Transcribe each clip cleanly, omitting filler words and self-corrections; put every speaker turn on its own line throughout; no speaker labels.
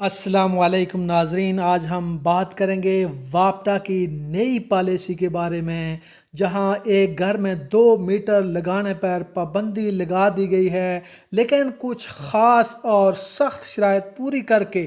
अस्सलाम वालेकुम नाजरीन, आज हम बात करेंगे वापडा की नई पॉलिसी के बारे में, जहां एक घर में 2 मीटर लगाने पर पाबंदी लगा दी गई है, लेकिन कुछ ख़ास और सख्त शराइत पूरी करके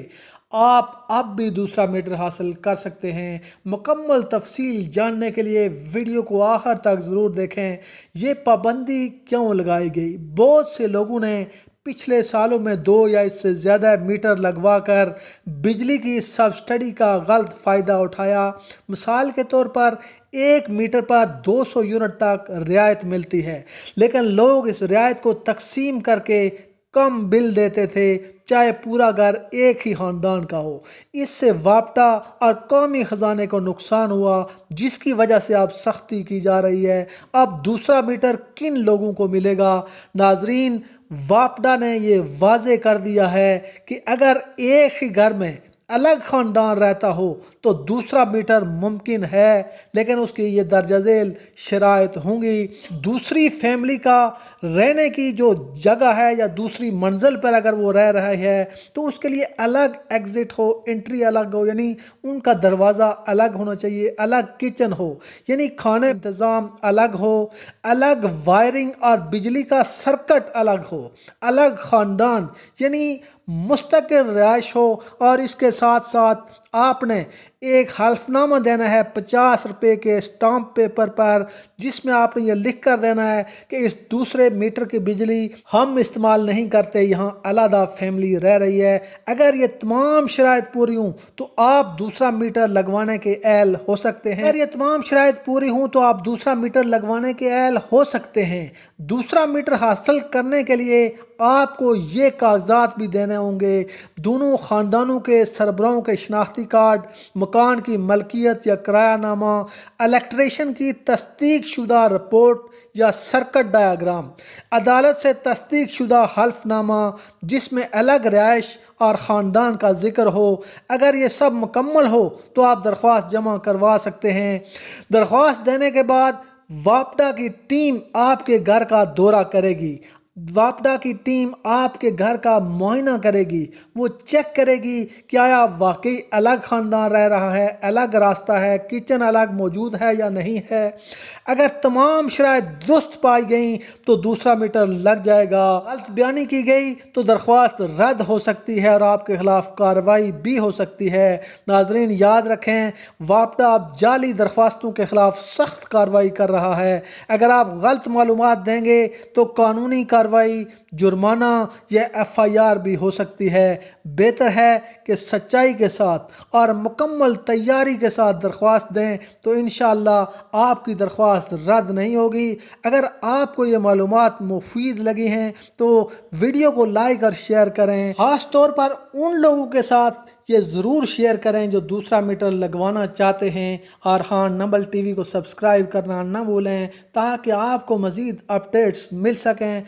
आप अब भी दूसरा मीटर हासिल कर सकते हैं। मुकम्मल तफसील जानने के लिए वीडियो को आखिर तक ज़रूर देखें। ये पाबंदी क्यों लगाई गई? बहुत से लोगों ने पिछले सालों में 2 या इससे ज़्यादा मीटर लगवा कर बिजली की सब्सिडी का गलत फ़ायदा उठाया। मिसाल के तौर पर 1 मीटर पर 200 यूनिट तक रियायत मिलती है, लेकिन लोग इस रियायत को तकसीम करके कम बिल देते थे, चाहे पूरा घर एक ही ख़ानदान का हो। इससे वापडा और कौमी ख़जाने को नुकसान हुआ, जिसकी वजह से अब सख्ती की जा रही है। अब दूसरा मीटर किन लोगों को मिलेगा? नाजरीन, वापडा ने ये वाज़े कर दिया है कि अगर एक ही घर में अलग ख़ानदान रहता हो तो दूसरा मीटर मुमकिन है, लेकिन उसकी ये दर्ज झेल शराइत होंगी। दूसरी फैमिली का रहने की जो जगह है या दूसरी मंजिल पर अगर वो रह रहा है तो उसके लिए अलग एग्ज़िट हो, एंट्री अलग हो, यानी उनका दरवाज़ा अलग होना चाहिए, अलग किचन हो, यानी खाने इंतज़ाम अलग हो, अलग वायरिंग और बिजली का सर्किट अलग हो, अलग ख़ानदान यानी मुस्तकिल रिहाइश हो। और इसके साथ साथ आपने एक हल्फनामा देना है 50 रुपये के स्टाम्प पेपर पर, जिसमें आपने ये लिख कर देना है कि इस दूसरे मीटर की बिजली हम इस्तेमाल नहीं करते, यहाँ अलग फैमिली रह रही है। अगर ये तमाम शराइत पूरी हों तो आप दूसरा मीटर लगवाने के अहल हो सकते हैं। अगर ये तमाम शराइत पूरी हों तो आप दूसरा मीटर लगवाने के अहल हो सकते हैं। दूसरा मीटर हासिल करने के लिए आपको ये कागजात भी देने होंगे: दोनों ख़ानदानों के सरबराहों के शनाख्ती कार्ड, मकान की मलकियत या किरायानामा, इलेक्ट्रीशियन की तस्दीक शुदा रिपोर्ट या सर्किट डायग्राम, अदालत से तस्दीक शुदा हल्फनामा जिसमें अलग रिहाइश और ख़ानदान का जिक्र हो। अगर ये सब मुकम्मल हो तो आप दरख्वास्त जमा करवा सकते हैं। दरख्वास्त देने के बाद वापडा की टीम आपके घर का दौरा करेगी। वापडा की टीम आपके घर का मुआयना करेगी। वो चेक करेगी कि आया वाकई अलग ख़ानदान रह रहा है, अलग रास्ता है, किचन अलग मौजूद है या नहीं है। अगर तमाम शराइत दुरुस्त पाई गई तो दूसरा मीटर लग जाएगा। गलत बयानी की गई तो दरख्वास्त रद्द हो सकती है और आपके खिलाफ कार्रवाई भी हो सकती है। नाजरीन, याद रखें, वापडा अब जाली दरख्वास्तों के खिलाफ सख्त कार्रवाई कर रहा है। अगर आप गलत मालूमात देंगे तो कानूनी कार्रवाई, जुर्माना या FIR भी हो सकती है। बेहतर है कि सच्चाई के साथ और मुकम्मल तैयारी के साथ दरख्वास्त दें, तो इंशाअल्लाह आपकी दरख्वास्त रद्द नहीं होगी। अगर आपको ये मालूमात मुफीद लगी हैं तो वीडियो को लाइक और शेयर करें। ख़ास तौर पर उन लोगों के साथ ये ज़रूर शेयर करें जो दूसरा मीटर लगवाना चाहते हैं। और हाँ, नंबल TV को सब्सक्राइब करना ना भूलें ताकि आपको मज़ीद अपडेट्स मिल सकें।